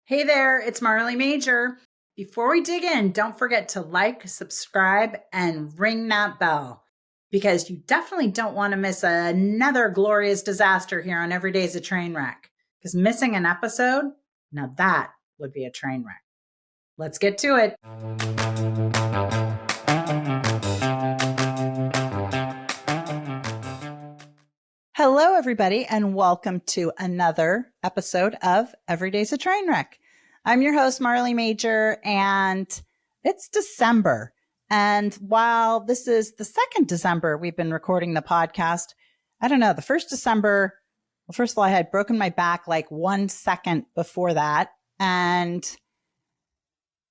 Hey there, it's Marley Major. Before we dig in, don't forget to like, subscribe, and ring that bell because you definitely don't want to miss another glorious disaster here on Every Day's a Train Wreck. Because missing an episode, now that would be a train wreck. Let's get to it. Hello, everybody, and welcome to another episode of Every Day's a Train Wreck. I'm your host, Marley Major, and it's December. And while this is the second December we've been recording the podcast, I don't know, the first December, well, first of all, I had broken my back like 1 second before that. And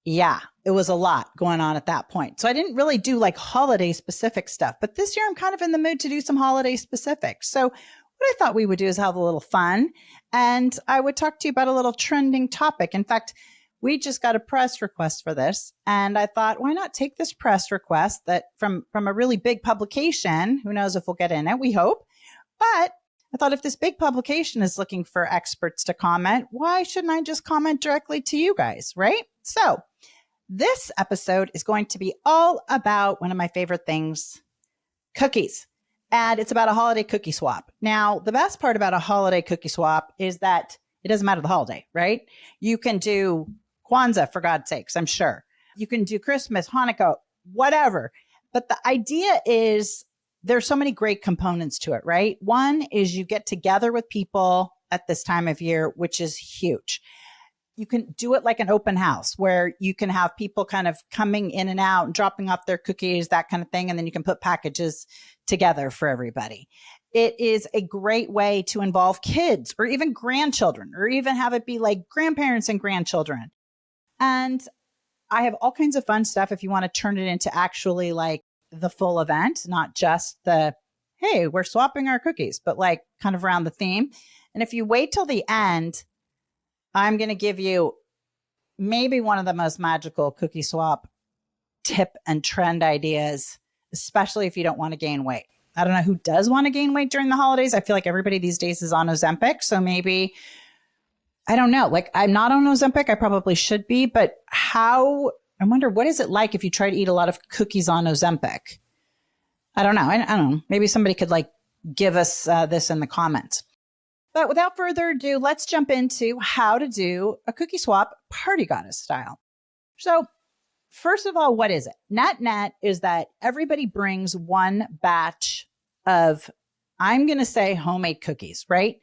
yeah, it was a lot going on at that point. So I didn't really do like holiday specific stuff, but this year I'm kind of in the mood to do some holiday specific. So what I thought we would do is have a little fun, and I would talk to you about a little trending topic. In fact, we just got a press request for this, and I thought, why not take this press request that from a really big publication? Who knows if we'll get in it? We hope. But I thought if this big publication is looking for experts to comment, why shouldn't I just comment directly to you guys, right? So this episode is going to be all about one of my favorite things, cookies. And it's about a holiday cookie swap. Now, the best part about a holiday cookie swap is that it doesn't matter the holiday, right? You can do Kwanzaa, for God's sakes, I'm sure. You can do Christmas, Hanukkah, whatever. But the idea is there's so many great components to it, right? One is you get together with people at this time of year, which is huge. You can do it like an open house where you can have people kind of coming in and out and dropping off their cookies, that kind of thing. And then you can put packages together for everybody. It is a great way to involve kids or even grandchildren, or even have it be like grandparents and grandchildren. And I have all kinds of fun stuff if you want to turn it into actually like the full event, not just the, hey, we're swapping our cookies, but like kind of around the theme. And if you wait till the end, I'm going to give you maybe one of the most magical cookie swap tip and trend ideas, especially if you don't want to gain weight. I don't know who does want to gain weight during the holidays. I feel like everybody these days is on Ozempic. So maybe, I don't know, like I'm not on Ozempic. I probably should be, but I wonder, what is it like if you try to eat a lot of cookies on Ozempic? I don't know. I don't know. Maybe somebody could like give us this in the comments. But without further ado, let's jump into how to do a cookie swap party goddess style. So first of all, what is it? Net is that everybody brings one batch of, I'm going to say, homemade cookies, right?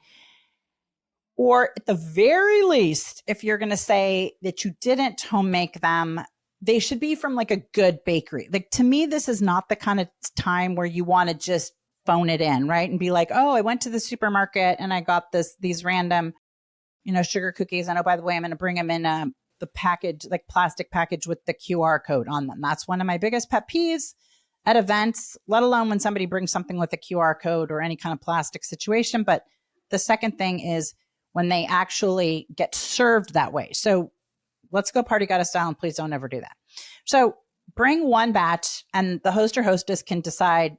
Or at the very least, if you're going to say that you didn't home make them, they should be from like a good bakery. Like to me, this is not the kind of time where you want to just phone it in, right? And be like, oh, I went to the supermarket and I got these random, sugar cookies. And oh, by the way, I'm going to bring them in the package, like plastic package with the QR code on them. That's one of my biggest pet peeves at events, let alone when somebody brings something with a QR code or any kind of plastic situation. But the second thing is when they actually get served that way. So let's go party goddess style, and please don't ever do that. So bring one batch, and the host or hostess can decide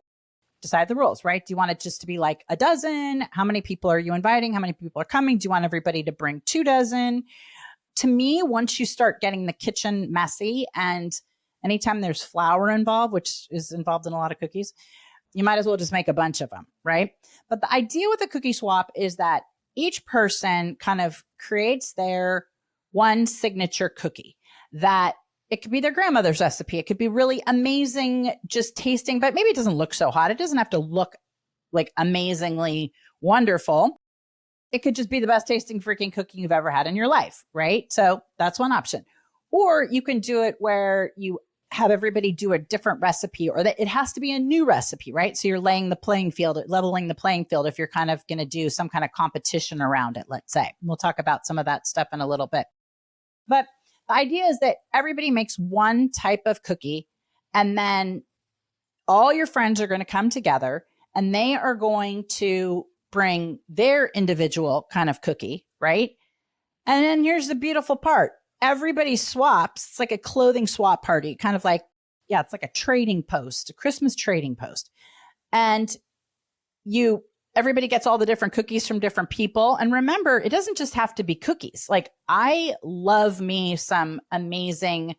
the rules, right? Do you want it just to be like a dozen? How many people are you inviting? How many people are coming? Do you want everybody to bring 2 dozen? To me, once you start getting the kitchen messy, and anytime there's flour involved, which is involved in a lot of cookies, you might as well just make a bunch of them, right? But the idea with a cookie swap is that each person kind of creates their one signature cookie that it could be their grandmother's recipe. It could be really amazing, just tasting, but maybe it doesn't look so hot. It doesn't have to look like amazingly wonderful. It could just be the best tasting freaking cookie you've ever had in your life, right? So that's one option. Or you can do it where you have everybody do a different recipe, or that it has to be a new recipe, right? So you're laying the playing field, leveling the playing field if you're kind of going to do some kind of competition around it, let's say. We'll talk about some of that stuff in a little bit. But the idea is that everybody makes one type of cookie, and then all your friends are going to come together and they are going to bring their individual kind of cookie, right? And then here's the beautiful part. Everybody swaps. It's like a clothing swap party, kind of like, it's like a trading post, a Christmas trading post. And you everybody gets all the different cookies from different people. And remember, it doesn't just have to be cookies. Like I love me some amazing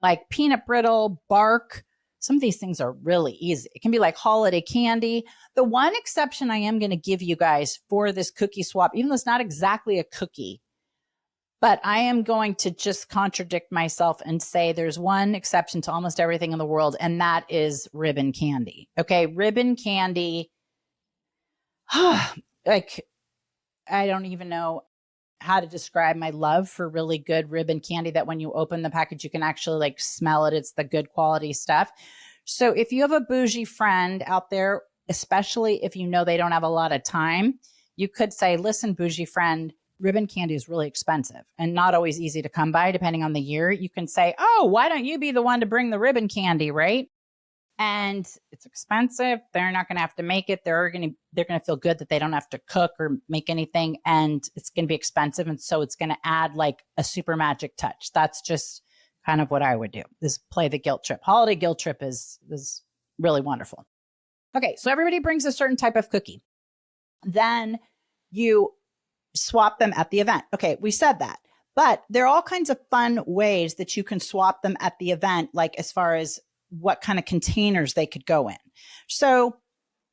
like peanut brittle, bark. Some of these things are really easy. It can be like holiday candy. The one exception I am going to give you guys for this cookie swap, even though it's not exactly a cookie, but I am going to just contradict myself and say there's one exception to almost everything in the world, and that is ribbon candy. Okay, ribbon candy. Like, I don't even know how to describe my love for really good ribbon candy that when you open the package, you can actually like smell it. It's the good quality stuff. So if you have a bougie friend out there, especially if you know they don't have a lot of time, you could say, listen, bougie friend, ribbon candy is really expensive and not always easy to come by depending on the year. You can say, oh, why don't you be the one to bring the ribbon candy, right? And it's expensive. They're not going to have to make it. They're going to feel good that they don't have to cook or make anything. And it's going to be expensive. And so it's going to add like a super magic touch. That's just kind of what I would do, is play the guilt trip. Holiday guilt trip is really wonderful. Okay. So everybody brings a certain type of cookie. Then you swap them at the event. Okay. We said that, but there are all kinds of fun ways that you can swap them at the event. Like as far as what kind of containers they could go in. So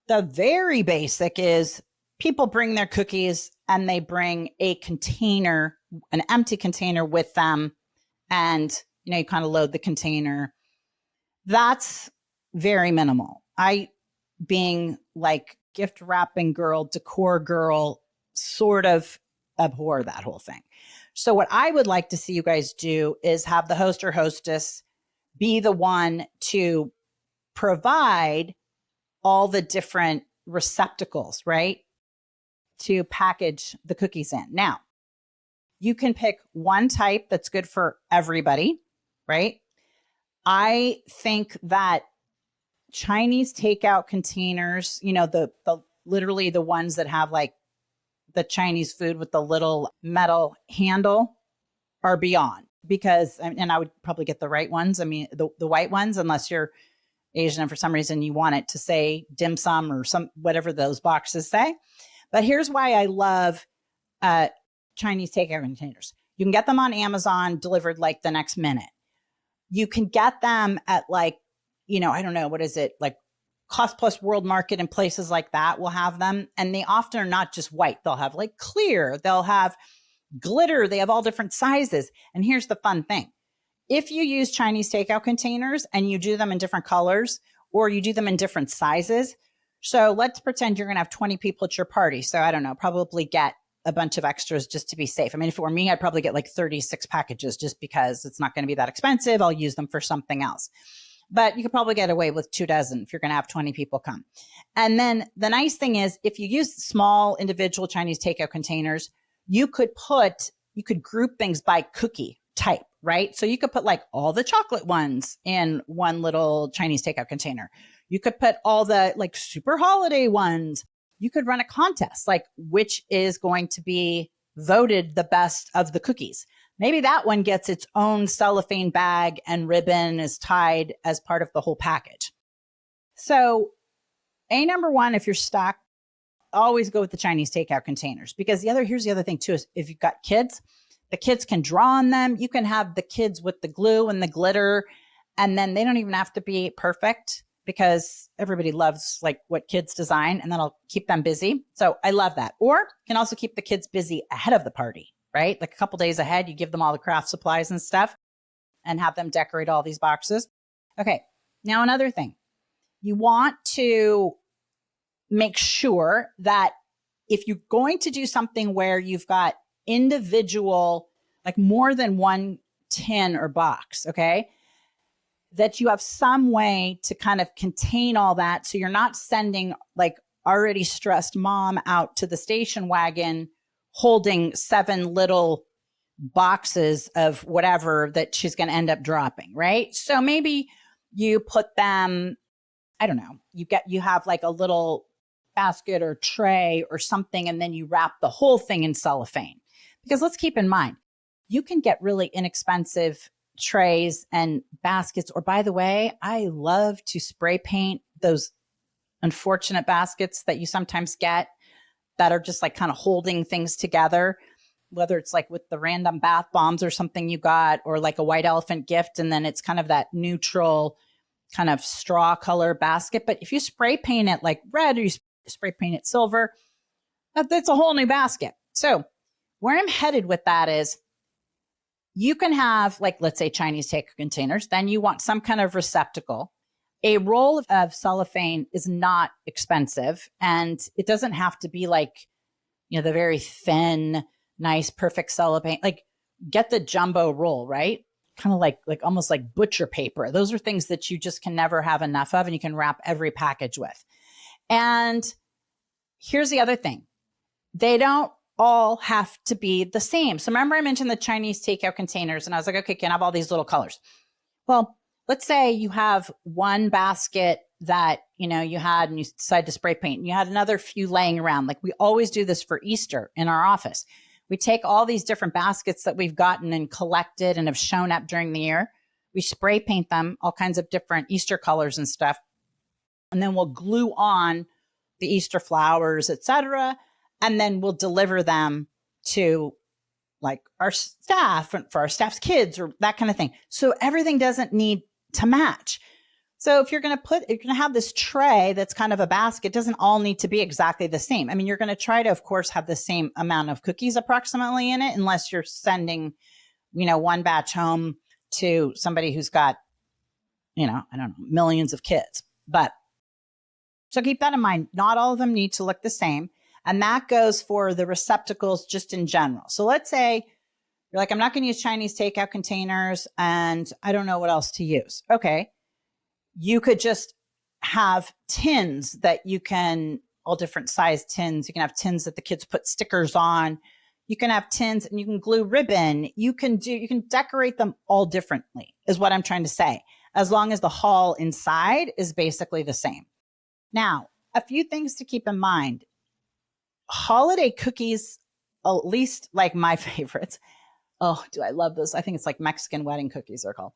the very basic is people bring their cookies and they bring a container, an empty container with them. And, you know, you kind of load the container. That's very minimal. I, being like gift wrapping girl, decor girl, sort of abhor that whole thing. So what I would like to see you guys do is have the host or hostess be the one to provide all the different receptacles, right? To package the cookies in. Now, you can pick one type that's good for everybody, right? I think that Chinese takeout containers, you know, the literally the ones that have like the Chinese food with the little metal handle are beyond. Because, and I would probably get the right ones. I mean, the white ones, unless you're Asian and for some reason you want it to say dim sum or some, whatever those boxes say. But here's why I love Chinese takeout containers. You can get them on Amazon delivered like the next minute. You can get them at like, you know, I don't know, what is it? Like Cost Plus World Market and places like that will have them. And they often are not just white. They'll have like clear, they'll have glitter. They have all different sizes. And here's the fun thing. If you use Chinese takeout containers and you do them in different colors or you do them in different sizes. So let's pretend you're going to have 20 people at your party. So I don't know, probably get a bunch of extras just to be safe. I mean, if it were me, I'd probably get like 36 packages just because it's not going to be that expensive. I'll use them for something else. But you could probably get away with 2 dozen if you're going to have 20 people come. And then the nice thing is if you use small individual Chinese takeout containers, you could group things by cookie type, right? So you could put like all the chocolate ones in one little Chinese takeout container. You could put all the like super holiday ones. You could run a contest, like which is going to be voted the best of the cookies. Maybe that one gets its own cellophane bag and ribbon is tied as part of the whole package. So number one, if you're stuck, always go with the Chinese takeout containers, because here's the other thing too, is if you've got kids, the kids can draw on them. You can have the kids with the glue and the glitter, and then they don't even have to be perfect because everybody loves like what kids design, and that'll keep them busy. So I love that. Or can also keep the kids busy ahead of the party, right? Like a couple days ahead, you give them all the craft supplies and stuff and have them decorate all these boxes. Okay. Now, another thing, you want to make sure that if you're going to do something where you've got individual, like more than one tin or box, okay, that you have some way to kind of contain all that. So you're not sending like already stressed mom out to the station wagon holding 7 little boxes of whatever that she's going to end up dropping, right? So maybe you put them, I don't know, you have like a little basket or tray or something, and then you wrap the whole thing in cellophane. Because let's keep in mind, you can get really inexpensive trays and baskets. Or by the way, I love to spray paint those unfortunate baskets that you sometimes get that are just like kind of holding things together, whether it's like with the random bath bombs or something you got, or like a white elephant gift. And then it's kind of that neutral kind of straw color basket. But if you spray paint it like red or you spray paint it silver, that's a whole new basket. So where I'm headed with that is you can have, like, let's say Chinese takeout containers, then you want some kind of receptacle. A roll of cellophane is not expensive, and it doesn't have to be like, the very thin, nice, perfect cellophane. Like, get the jumbo roll, right? Kind of like almost like butcher paper. Those are things that you just can never have enough of, and you can wrap every package with. And here's the other thing. They don't all have to be the same. So remember I mentioned the Chinese takeout containers, and I was like, okay, can I have all these little colors? Well, let's say you have one basket that, you had and you decided to spray paint, and you had another few laying around. Like we always do this for Easter in our office. We take all these different baskets that we've gotten and collected and have shown up during the year. We spray paint them all kinds of different Easter colors and stuff. And then we'll glue on the Easter flowers, etc. And then we'll deliver them to like our staff and for our staff's kids or that kind of thing. So everything doesn't need to match. So if you're going to have this tray that's kind of a basket, it doesn't all need to be exactly the same. I mean, you're going to try to, of course, have the same amount of cookies approximately in it, unless you're sending, one batch home to somebody who's got, I don't know, millions of kids. But so keep that in mind. Not all of them need to look the same. And that goes for the receptacles just in general. So let's say you're like, I'm not going to use Chinese takeout containers and I don't know what else to use. Okay. You could just have tins that you can, all different size tins. You can have tins that the kids put stickers on. You can have tins and you can glue ribbon. You can decorate them all differently is what I'm trying to say, as long as the haul inside is basically the same. Now, a few things to keep in mind. Holiday cookies, at least like my favorites. Oh, do I love those? I think it's like Mexican wedding cookies they're called.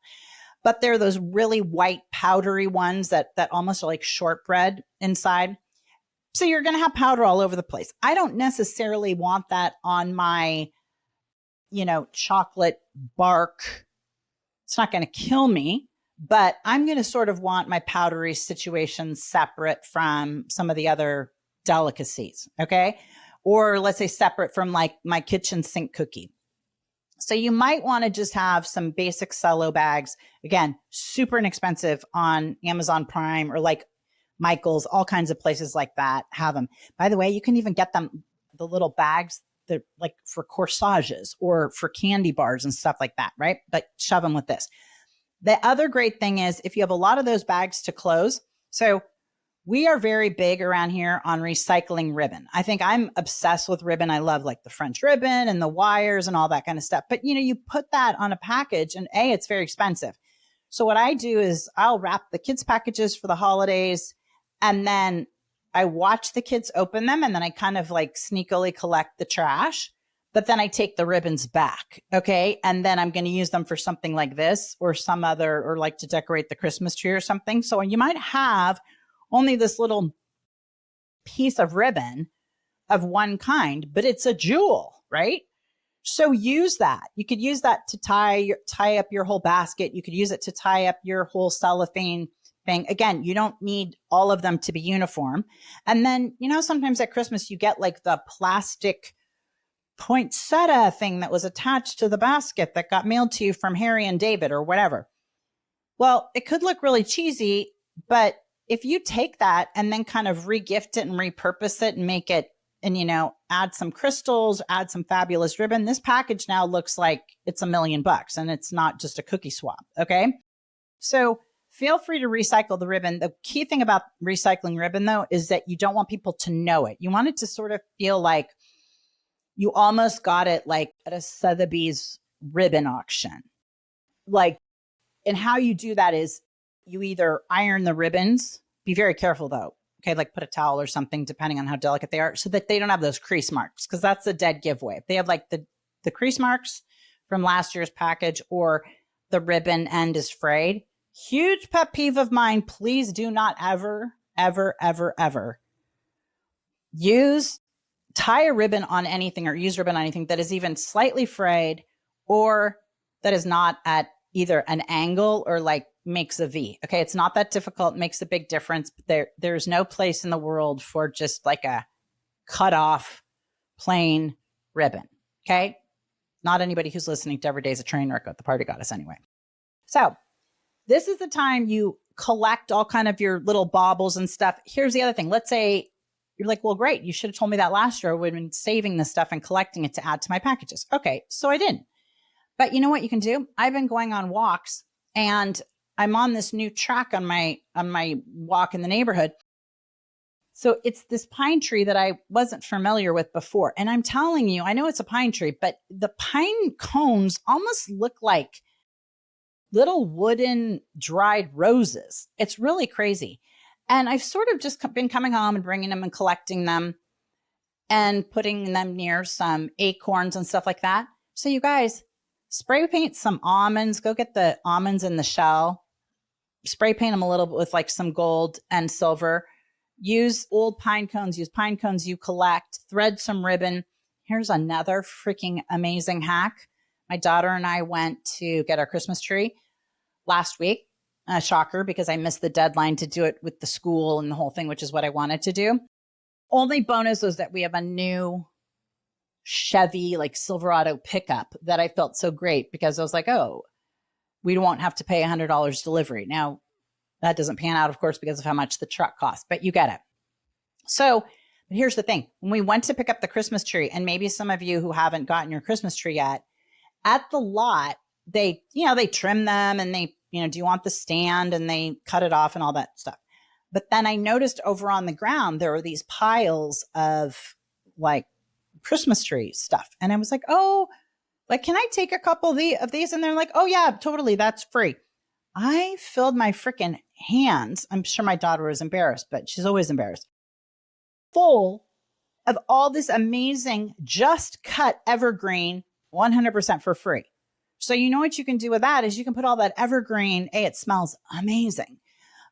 But they're those really white powdery ones that almost are like shortbread inside. So you're going to have powder all over the place. I don't necessarily want that on my, chocolate bark. It's not going to kill me, but I'm going to sort of want my powdery situation separate from some of the other delicacies. Okay. Or let's say separate from like my kitchen sink cookie. So you might want to just have some basic cello bags. Again, super inexpensive on Amazon Prime or like Michael's, all kinds of places like that have them. By the way, you can even get them, the little bags that like for corsages or for candy bars and stuff like that, right? But shove them with this. The other great thing is if you have a lot of those bags to close. So we are very big around here on recycling ribbon. I think I'm obsessed with ribbon. I love like the French ribbon and the wires and all that kind of stuff. But, you put that on a package and it's very expensive. So what I do is I'll wrap the kids' packages for the holidays and then I watch the kids open them and then I kind of like sneakily collect the trash. But then I take the ribbons back. Okay. And then I'm going to use them for something like this or some other, or like to decorate the Christmas tree or something. So you might have only this little piece of ribbon of one kind, but it's a jewel, right? So use that. You could use that to tie up your whole basket. You could use it to tie up your whole cellophane thing. Again, you don't need all of them to be uniform. And then, sometimes at Christmas you get like the plastic poinsettia thing that was attached to the basket that got mailed to you from Harry and David or whatever. Well, it could look really cheesy, but if you take that and then kind of regift it and repurpose it and make it and, add some crystals, add some fabulous ribbon, this package now looks like it's $1 million and it's not just a cookie swap. Okay. So feel free to recycle the ribbon. The key thing about recycling ribbon though, is that you don't want people to know it. You want it to sort of feel like you almost got it like at a Sotheby's ribbon auction. Like, and how you do that is you either iron the ribbons, be very careful though. Okay. Like put a towel or something, depending on how delicate they are, so that they don't have those crease marks. Cause that's a dead giveaway. If they have like the crease marks from last year's package or the ribbon end is frayed, huge pet peeve of mine. Please do not ever, ever, ever, ever use tie a ribbon on anything or use ribbon on anything that is even slightly frayed or that is not at either an angle or like makes a V. Okay. It's not that difficult. It makes a big difference. There's no place in the world for just like a cut off plain ribbon. Okay. Not anybody who's listening to Every Day's a Train Wreck at the Party Goddess anyway. So this is the time you collect all kind of your little baubles and stuff. Here's the other thing. Let's say you're like, well, great. You should have told me that last year. I would have been saving this stuff and collecting it to add to my packages. Okay. So I didn't. But you know what you can do? I've been going on walks and I'm on this new track on my walk in the neighborhood. So it's this pine tree that I wasn't familiar with before. And I'm telling you, I know it's a pine tree, but the pine cones almost look like little wooden dried roses. It's really crazy. And I've sort of just been coming home and bringing them and collecting them and putting them near some acorns and stuff like that. So you guys, spray paint some almonds. Go get the almonds in the shell. Spray paint them a little bit with like some gold and silver. Use old pine cones. Use pine cones you collect. Thread some ribbon. Here's another freaking amazing hack. My daughter and I went to get our Christmas tree last week. Shocker, because I missed the deadline to do it with the school and the whole thing, which is what I wanted to do. Only bonus was that we have a new Chevy, like Silverado pickup that I felt so great because I was like, oh, we won't have to pay $100 delivery. Now, that doesn't pan out, of course, because of how much the truck costs, but you get it. So here's the thing. When we went to pick up the Christmas tree, and maybe some of you who haven't gotten your Christmas tree yet, at the lot, they trim them and they, do you want the stand? And they cut it off and all that stuff. But then I noticed over on the ground, there were these piles of like Christmas tree stuff. And I was like, oh, like, can I take a couple of these? And they're like, oh yeah, totally. That's free. I filled my freaking hands. I'm sure my daughter was embarrassed, but she's always embarrassed. Full of all this amazing, just cut evergreen, 100% for free. So you know what you can do with that is you can put all that evergreen. It smells amazing,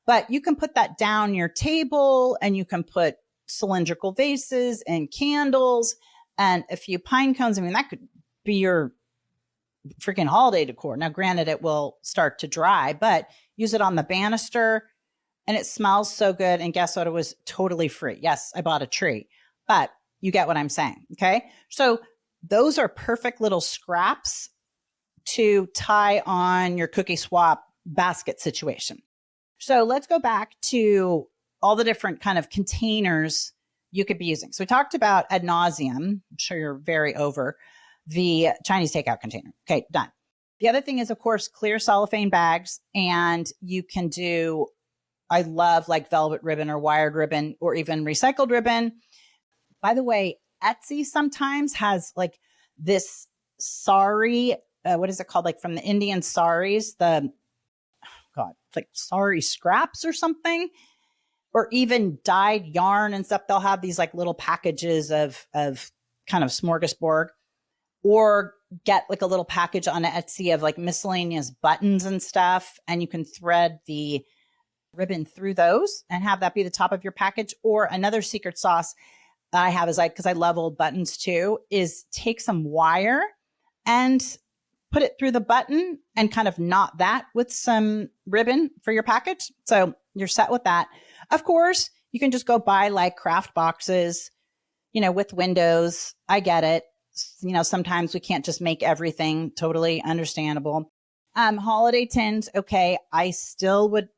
but you can put that down your table and you can put cylindrical vases and candles and a few pine cones. I mean, that could be your freaking holiday decor. Now, granted, it will start to dry, but use it on the banister and it smells so good. And guess what? It was totally free. Yes, I bought a tree, but you get what I'm saying. Okay. So those are perfect little scraps to tie on your cookie swap basket situation. So let's go back to all the different kind of containers you could be using. So we talked about ad nauseum. I'm sure you're very over the Chinese takeout container. Okay, done. The other thing is, of course, clear cellophane bags. And you can do, I love like velvet ribbon or wired ribbon or even recycled ribbon. By the way, Etsy sometimes has like this sari, what is it called? Like from the Indian saris, like sari scraps or something, or even dyed yarn and stuff. They'll have these like little packages of kind of smorgasbord, or get like a little package on Etsy of like miscellaneous buttons and stuff. And you can thread the ribbon through those and have that be the top of your package. Or another secret sauce I have is like, because I love old buttons too, is take some wire and put it through the button and kind of knot that with some ribbon for your package. So you're set with that. Of course, you can just go buy like craft boxes, with windows. I get it. Sometimes we can't just make everything. Totally understandable. Holiday tins. Okay. I still would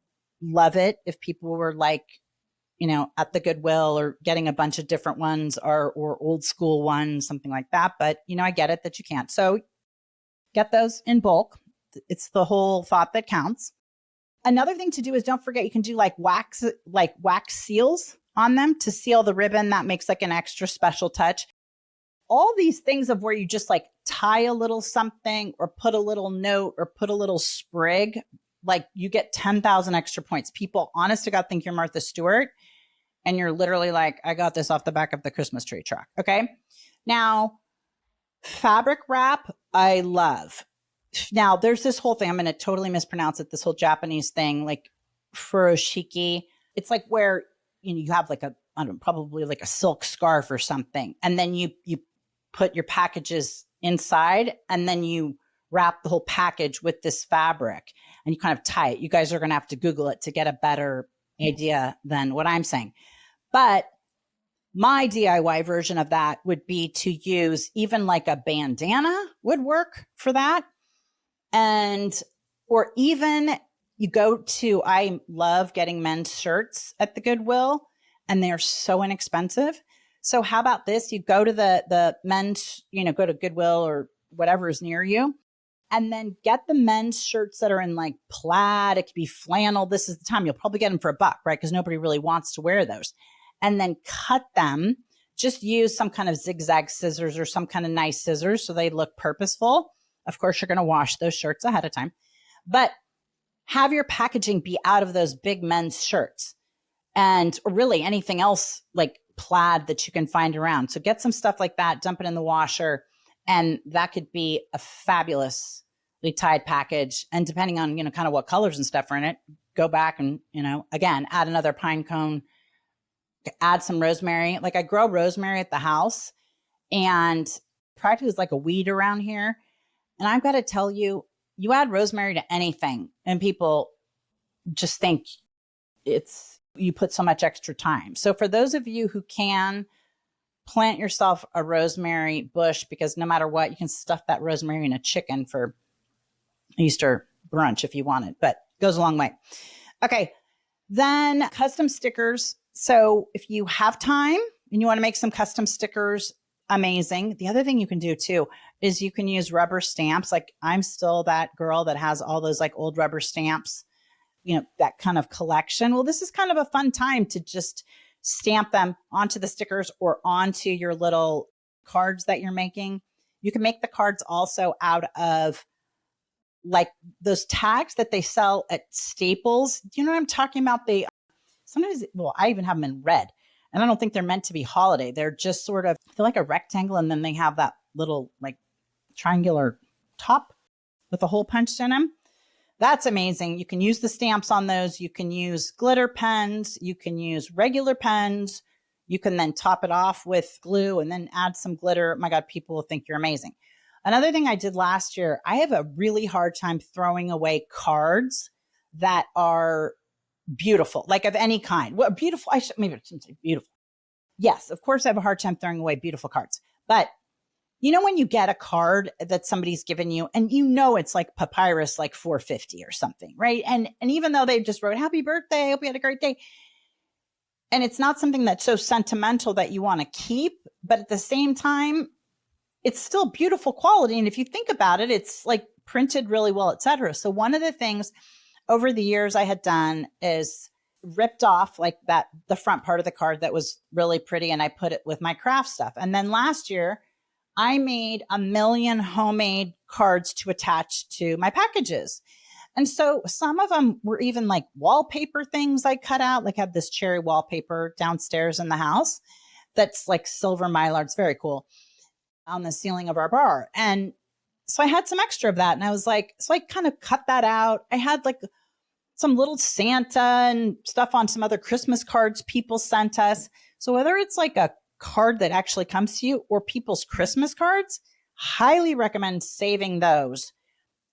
love it if people were like, at the Goodwill or getting a bunch of different ones or old school ones, something like that. But, I get it that you can't. So get those in bulk. It's the whole thought that counts. Another thing to do is don't forget, you can do like wax seals on them to seal the ribbon. That makes like an extra special touch. All these things of where you just like tie a little something or put a little note or put a little sprig, like you get 10,000 extra points. People, honest to God, think you're Martha Stewart. And you're literally like, I got this off the back of the Christmas tree truck. Okay. Now, fabric wrap, I love. Now, there's this whole thing. I'm going to totally mispronounce it. This whole Japanese thing, like furoshiki. It's like where, you have like a I don't know, probably like a silk scarf or something. And then you put your packages inside, and then you wrap the whole package with this fabric and you kind of tie it. You guys are going to have to Google it to get a better idea than what I'm saying. But my DIY version of that would be to use even like a bandana would work for that. And, or even you go to, I love getting men's shirts at the Goodwill, and they're so inexpensive. So how about this? You go to the men's, go to Goodwill or whatever is near you, and then get the men's shirts that are in like plaid. It could be flannel. This is the time. You'll probably get them for $1, right? Because nobody really wants to wear those. And then cut them. Just use some kind of zigzag scissors or some kind of nice scissors so they look purposeful. Of course, you're going to wash those shirts ahead of time, but have your packaging be out of those big men's shirts, and or really anything else like plaid that you can find around. So get some stuff like that, dump it in the washer, and that could be a fabulously tied package. And depending on, kind of what colors and stuff are in it, go back and, again, add another pine cone, add some rosemary. Like I grow rosemary at the house, and practically is like a weed around here. And I've got to tell you, you add rosemary to anything and people just think you put so much extra time. So for those of you who can, plant yourself a rosemary bush, because no matter what, you can stuff that rosemary in a chicken for Easter brunch if you want it, but it goes a long way. Okay. Then custom stickers. So if you have time and you want to make some custom stickers, amazing. The other thing you can do too is you can use rubber stamps. Like I'm still that girl that has all those like old rubber stamps, that kind of collection. Well, this is kind of a fun time to just stamp them onto the stickers or onto your little cards that you're making. You can make the cards also out of like those tags that they sell at Staples. Do you know what I'm talking about? I even have them in red, and I don't think they're meant to be holiday. They're just sort of, they're like a rectangle, and then they have that little like triangular top with a hole punched in them. That's amazing. You can use the stamps on those. You can use glitter pens. You can use regular pens. You can then top it off with glue and then add some glitter. My God, people will think you're amazing. Another thing I did last year, I have a really hard time throwing away cards that are beautiful, like of any kind. Well, beautiful, maybe I shouldn't say beautiful. Yes, of course I have a hard time throwing away beautiful cards. But when you get a card that somebody's given you and it's like papyrus, like $4.50 or something, right? And even though they just wrote, happy birthday, I hope you had a great day. And it's not something that's so sentimental that you want to keep, but at the same time, it's still beautiful quality. And if you think about it, it's like printed really well, et cetera. So one of the things over the years I had done is ripped off like the front part of the card that was really pretty, and I put it with my craft stuff. And then last year, I made 1 million homemade cards to attach to my packages. And so some of them were even like wallpaper things I cut out, like I have this cherry wallpaper downstairs in the house that's like silver mylar. It's very cool, on the ceiling of our bar. And so I had some extra of that. And I was like, so I kind of cut that out. I had like some little Santa and stuff on some other Christmas cards people sent us. So whether it's like a card that actually comes to you or people's Christmas cards, highly recommend saving those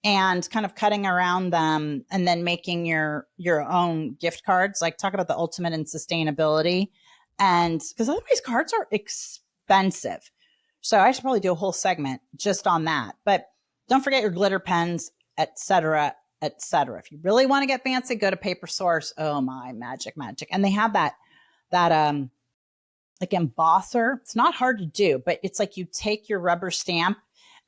and kind of cutting around them and then making your own gift cards. Like talk about the ultimate in sustainability. And because otherwise cards are expensive. So I should probably do a whole segment just on that. But don't forget your glitter pens, et cetera, et cetera. If you really want to get fancy, go to Paper Source. Oh my, magic. And they have that like embosser. It's not hard to do, but it's like you take your rubber stamp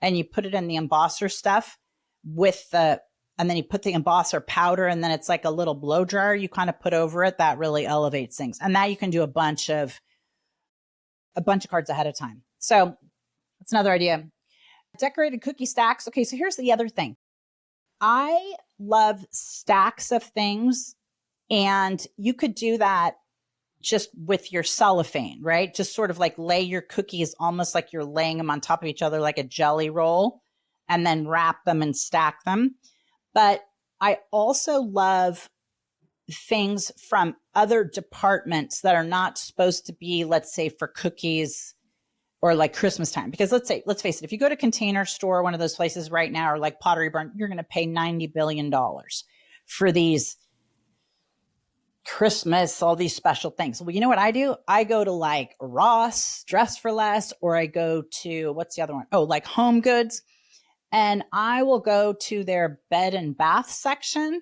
and you put it in the embosser stuff and then you put the embosser powder, and then it's like a little blow dryer you kind of put over it. That really elevates things. And that you can do a bunch of cards ahead of time. So that's another idea. Decorated cookie stacks. Okay, so here's the other thing. I love stacks of things, and you could do that just with your cellophane, right? Just sort of like lay your cookies almost like you're laying them on top of each other like a jelly roll, and then wrap them and stack them. But I also love things from other departments that are not supposed to be, let's say, for cookies or like Christmas time. Because let's face it, if you go to Container Store, one of those places right now, or like Pottery Barn, you're going to pay $90 billion for these Christmas, all these special things. Well, you know what I do? I go to like Ross, Dress for Less, or I go to, what's the other one? Oh, like Home Goods. And I will go to their bed and bath section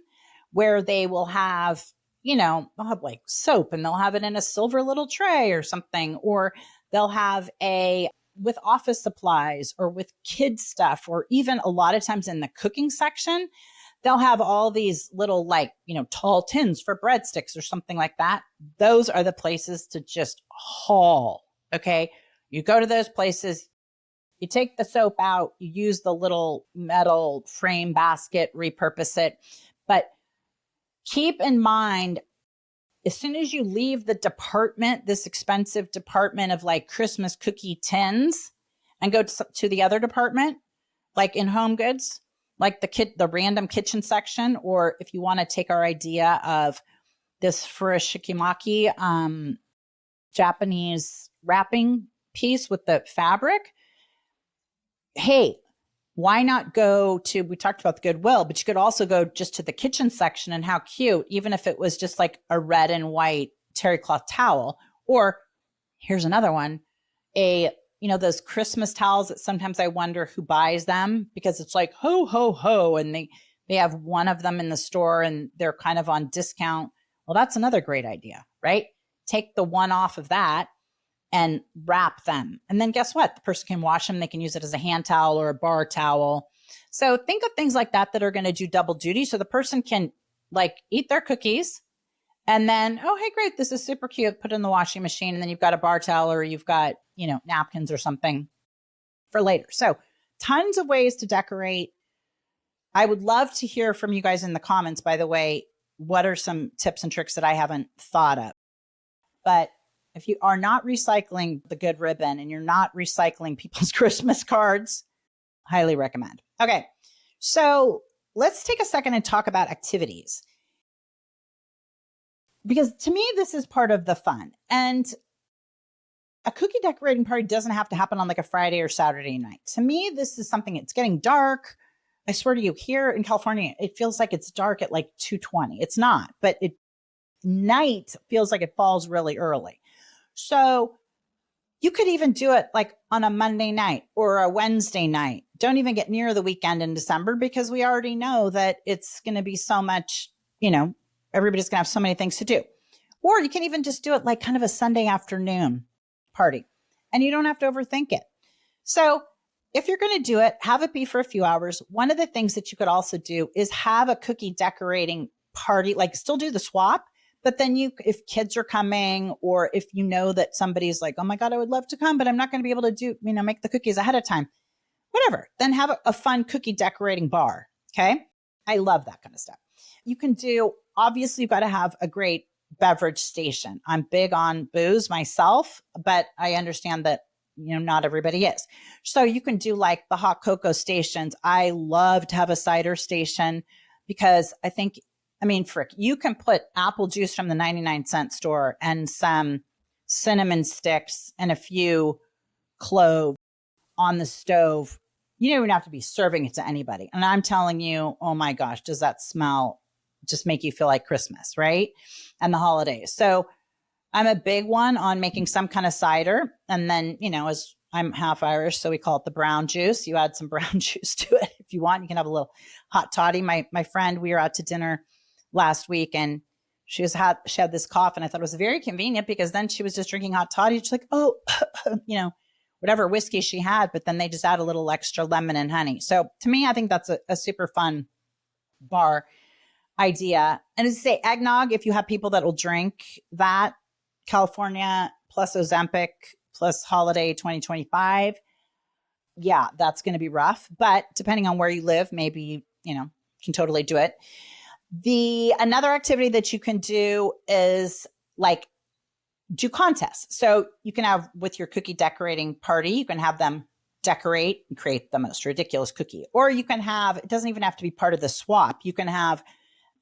where they will have, they'll have like soap and they'll have it in a silver little tray or something, or they'll have with office supplies or with kids stuff, or even a lot of times in the cooking section, they'll have all these little like, tall tins for breadsticks or something like that. Those are the places to just haul. Okay. You go to those places, you take the soap out, you use the little metal frame basket, repurpose it. But keep in mind, as soon as you leave the department, this expensive department of like Christmas cookie tins, and go to the other department, like in Home Goods, like the random kitchen section, or if you want to take our idea of this furoshikimaki Japanese wrapping piece with the fabric, hey, why not go to, we talked about the Goodwill, but you could also go just to the kitchen section, and how cute, even if it was just like a red and white terry cloth towel. Or here's another one, those Christmas towels that sometimes I wonder who buys them, because it's like, ho, ho, ho. And they have one of them in the store and they're kind of on discount. Well, that's another great idea, right? Take the one off of that and wrap them. And then guess what? The person can wash them. They can use it as a hand towel or a bar towel. So think of things like that are going to do double duty. So the person can like eat their cookies and then, oh, hey, great, this is super cute. Put it in the washing machine. And then you've got a bar towel, or you've got, napkins or something for later. So tons of ways to decorate. I would love to hear from you guys in the comments, by the way. What are some tips and tricks that I haven't thought of? But if you are not recycling the good ribbon and you're not recycling people's Christmas cards, highly recommend. Okay, so let's take a second and talk about activities. Because to me, this is part of the fun. And a cookie decorating party doesn't have to happen on like a Friday or Saturday night. To me, this is something, it's getting dark. I swear to you, here in California, it feels like it's dark at like 2:20. It's not, but night feels like it falls really early. So you could even do it like on a Monday night or a Wednesday night. Don't even get near the weekend in December, because we already know that it's going to be so much, everybody's going to have so many things to do. Or you can even just do it like kind of a Sunday afternoon party, and you don't have to overthink it. So if you're going to do it, have it be for a few hours. One of the things that you could also do is have a cookie decorating party, like still do the swap. But then if kids are coming, or if you know that somebody's like, oh my God, I would love to come, but I'm not going to be able to make the cookies ahead of time, whatever, then have a fun cookie decorating bar. Okay. I love that kind of stuff. You can do, obviously you've got to have a great beverage station. I'm big on booze myself, but I understand that, not everybody is. So you can do like the hot cocoa stations. I love to have a cider station, because I think, you can put apple juice from the 99-cent store and some cinnamon sticks and a few cloves on the stove. You don't even have to be serving it to anybody. And I'm telling you, oh my gosh, does that smell just make you feel like Christmas, right? And the holidays. So I'm a big one on making some kind of cider. And then, as I'm half Irish, so we call it the brown juice. You add some brown juice to it if you want. You can have a little hot toddy. My friend, we were out to dinner last week, and she had this cough, and I thought it was very convenient, because then she was just drinking hot toddy. She's like, oh, whatever whiskey she had, but then they just add a little extra lemon and honey. So to me, I think that's a super fun bar idea. And as I say, eggnog, if you have people that will drink that, California plus Ozempic plus holiday 2025, yeah, that's going to be rough. But depending on where you live, maybe, can totally do it. Another activity that you can do is like do contests. So you can have, with your cookie decorating party, you can have them decorate and create the most ridiculous cookie. Or you can have, it doesn't even have to be part of the swap. You can have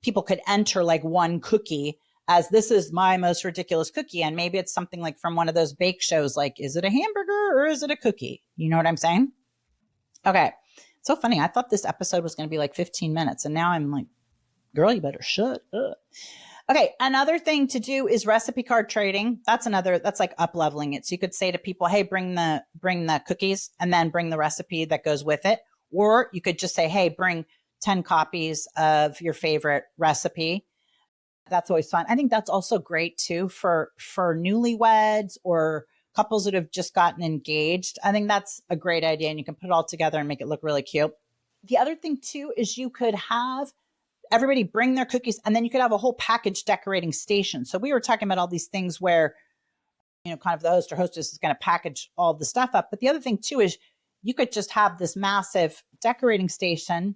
people could enter like one cookie as this is my most ridiculous cookie. And maybe it's something like from one of those bake shows, like, is it a hamburger or is it a cookie? You know what I'm saying? Okay. So funny. I thought this episode was going to be like 15 minutes. And now I'm like, girl, you better shut up. Okay. Another thing to do is recipe card trading. That's like up leveling it. So you could say to people, hey, bring the cookies and then bring the recipe that goes with it. Or you could just say, hey, bring 10 copies of your favorite recipe. That's always fun. I think that's also great too for newlyweds or couples that have just gotten engaged. I think that's a great idea, and you can put it all together and make it look really cute. The other thing too is you could have everybody bring their cookies, and then you could have a whole package decorating station. So we were talking about all these things where, kind of the host or hostess is going to package all the stuff up. But the other thing too is you could just have this massive decorating station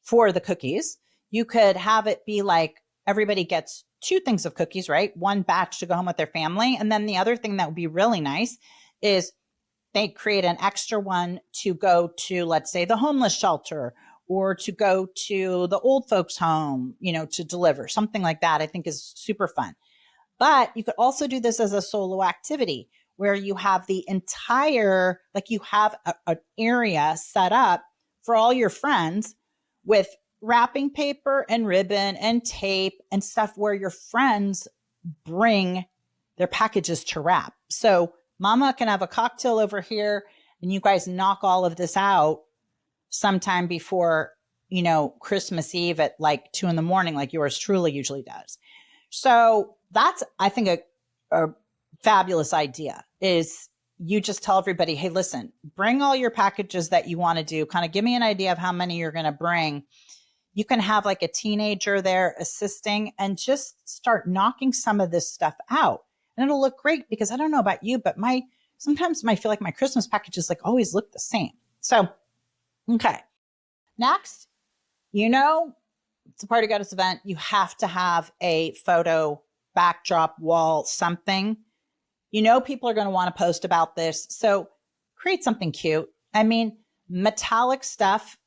for the cookies. You could have it be like everybody gets 2 things of cookies, right? 1 batch to go home with their family. And then the other thing that would be really nice is they create an extra one to go to, let's say, the homeless shelter or to go to the old folks home, to deliver something like that. I think is super fun. But you could also do this as a solo activity where you have the entire, like you have an area set up for all your friends with wrapping paper and ribbon and tape and stuff where your friends bring their packages to wrap. So mama can have a cocktail over here and you guys knock all of this out sometime before, Christmas Eve at like 2 a.m, like yours truly usually does. So that's, I think, a fabulous idea is you just tell everybody, hey, listen, bring all your packages that you want to do. Kind of give me an idea of how many you're going to bring. You can have like a teenager there assisting and just start knocking some of this stuff out. And it'll look great because I don't know about you, but sometimes I feel like my Christmas packages like always look the same. So, okay. Next, it's a Party Goddess event. You have to have a photo backdrop wall, something. People are going to want to post about this. So create something cute. I mean, metallic stuff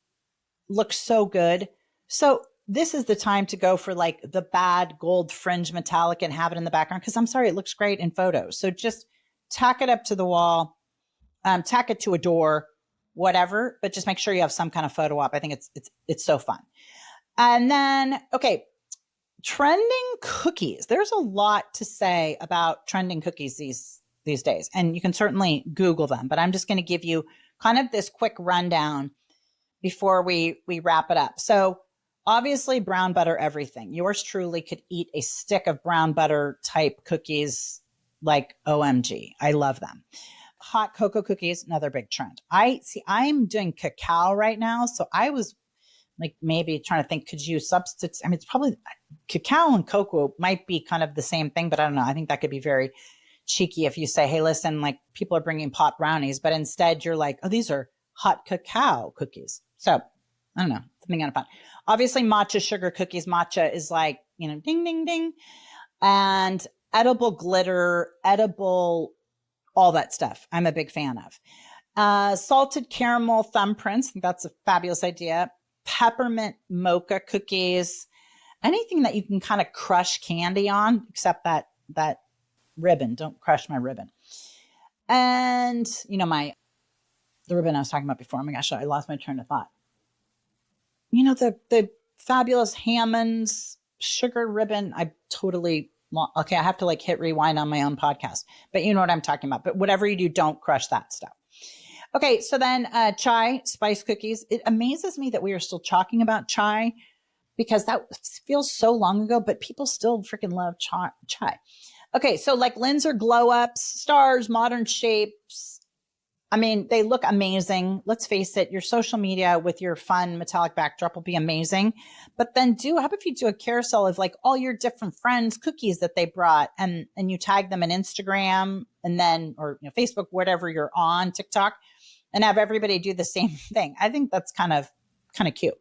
looks so good. So this is the time to go for like the bad gold fringe metallic and have it in the background. Because I'm sorry, it looks great in photos. So just tack it up to the wall, tack it to a door, whatever. But just make sure you have some kind of photo op. I think it's so fun. And then, okay, trending cookies. There's a lot to say about trending cookies these days, and you can certainly Google them. But I'm just going to give you kind of this quick rundown before we wrap it up. So obviously brown butter everything. Yours truly could eat a stick of brown butter type cookies like OMG. I love them. Hot cocoa cookies, another big trend. I'm doing cacao right now. So I was like maybe trying to think, could you substitute? I mean, it's probably cacao and cocoa might be kind of the same thing, but I don't know. I think that could be very cheeky if you say, hey, listen, like people are bringing pot brownies, but instead you're like, oh, these are hot cacao cookies. So I don't know, something kind of fun. Obviously matcha sugar cookies. Matcha is like, ding, ding, ding. And edible glitter, edible, all that stuff. I'm a big fan of. Salted caramel thumbprints. I think that's a fabulous idea. Peppermint mocha cookies. Anything that you can kind of crush candy on, except that ribbon. Don't crush my ribbon. And, the ribbon I was talking about before. Oh my gosh, I lost my train of thought. The fabulous Hammond's sugar ribbon. I have to like hit rewind on my own podcast, but you know what I'm talking about. But whatever you do, don't crush that stuff. Okay. So then chai, spice cookies. It amazes me that we are still talking about chai because that feels so long ago, but people still freaking love chai. Okay. So like Linzer glow ups, stars, modern shapes. I mean, they look amazing. Let's face it, your social media with your fun metallic backdrop will be amazing. But then how about if you do a carousel of like all your different friends' cookies that they brought and you tag them in Instagram and then, or Facebook, whatever you're on, TikTok, and have everybody do the same thing. I think that's kind of cute.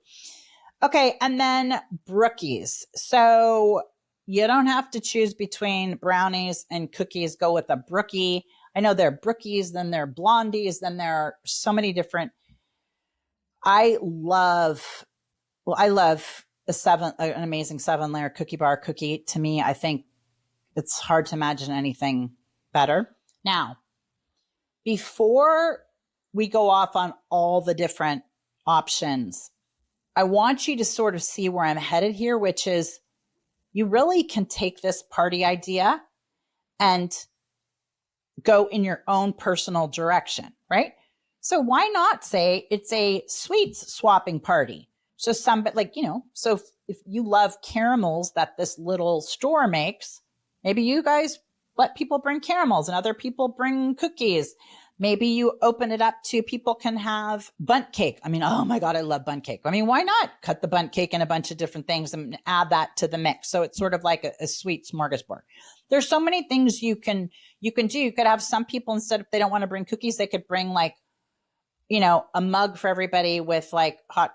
Okay. And then brookies. So you don't have to choose between brownies and cookies. Go with a brookie. I know there are brookies, then there are blondies, then there are so many different. I love an amazing 7-layer cookie bar cookie. To me, I think it's hard to imagine anything better. Now, before we go off on all the different options, I want you to sort of see where I'm headed here, which is you really can take this party idea and go in your own personal direction, right? So why not say it's a sweets swapping party? So somebody like, so if you love caramels that this little store makes, maybe you guys let people bring caramels and other people bring cookies. Maybe you open it up to people can have bundt cake. I mean, oh my God, I love bundt cake. I mean, why not cut the bundt cake in a bunch of different things and add that to the mix? So it's sort of like a sweet smorgasbord. There's so many things you can do. You could have some people, instead, if they don't want to bring cookies, they could bring like, a mug for everybody with like hot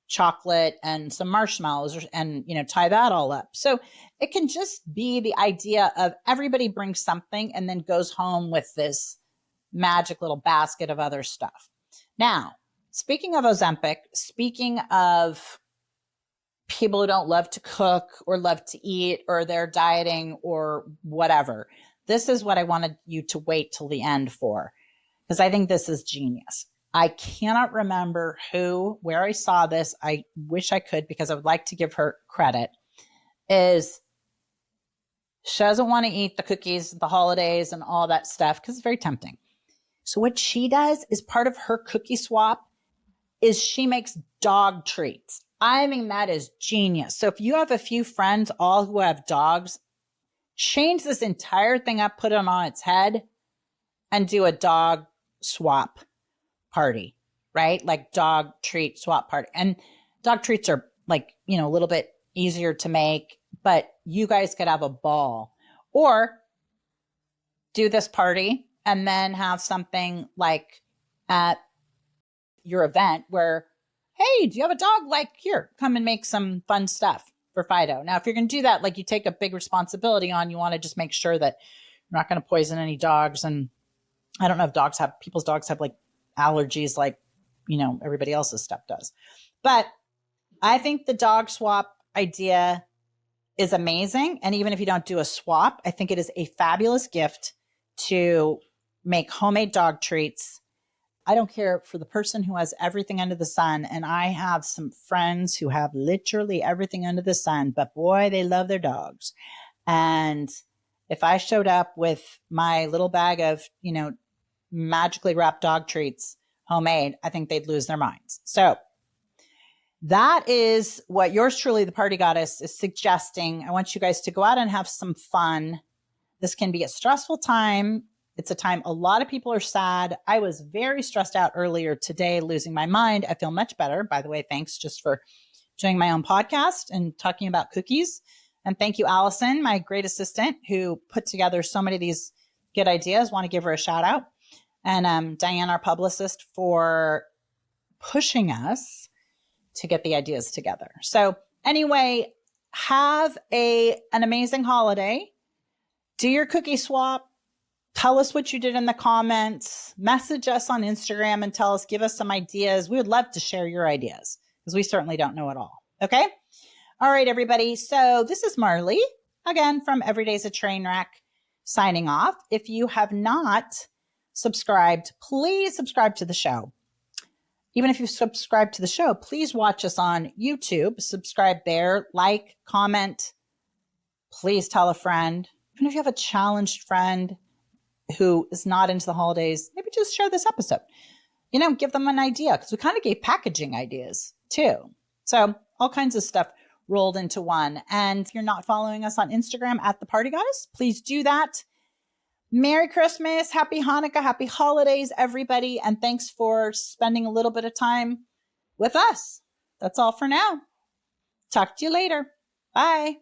chocolate and some marshmallows and, tie that all up. So it can just be the idea of everybody brings something and then goes home with this magic little basket of other stuff. Now, speaking of Ozempic, speaking of people who don't love to cook or love to eat or they're dieting or whatever, this is what I wanted you to wait till the end for, because I think this is genius. I cannot remember where I saw this. I wish I could, because I would like to give her credit. Is she doesn't want to eat the cookies, the holidays and all that stuff because it's very tempting. So what she does is part of her cookie swap is she makes dog treats. I mean, that is genius. So if you have a few friends, all who have dogs, change this entire thing up, put it on its head and do a dog swap party, right? Like dog treat swap party. And dog treats are like, a little bit easier to make, but you guys could have a ball. Or do this party and then have something like at your event where, hey, do you have a dog? Like, here, come and make some fun stuff for Fido. Now, if you're going to do that, like you take a big responsibility on, you want to just make sure that you're not going to poison any dogs. And I don't know if people's dogs have like allergies like, everybody else's stuff does. But I think the dog swap idea is amazing. And even if you don't do a swap, I think it is a fabulous gift to make homemade dog treats. I don't care for the person who has everything under the sun. And I have some friends who have literally everything under the sun, but boy, they love their dogs. And if I showed up with my little bag of, magically wrapped dog treats, homemade, I think they'd lose their minds. So that is what yours truly, the party goddess, is suggesting. I want you guys to go out and have some fun. This can be a stressful time. It's a time a lot of people are sad. I was very stressed out earlier today, losing my mind. I feel much better. By the way, thanks just for doing my own podcast and talking about cookies. And thank you, Allison, my great assistant, who put together so many of these good ideas. Want to give her a shout out. And Diane, our publicist, for pushing us to get the ideas together. So anyway, have an amazing holiday. Do your cookie swap. Tell us what you did in the comments. Message us on Instagram and give us some ideas. We would love to share your ideas because we certainly don't know it all. Okay? All right, everybody. So this is Marley, again, from Every Day's a Trainwreck, signing off. If you have not subscribed, please subscribe to the show. Even if you subscribe to the show, please watch us on YouTube. Subscribe there, like, comment. Please tell a friend. Even if you have a challenged friend who is not into the holidays, maybe just share this episode. Give them an idea, because we kind of gave packaging ideas too. So all kinds of stuff rolled into one. And if you're not following us on Instagram at The Party Goddess, please do that. Merry Christmas, Happy Hanukkah, Happy Holidays, everybody. And thanks for spending a little bit of time with us. That's all for now. Talk to you later. Bye.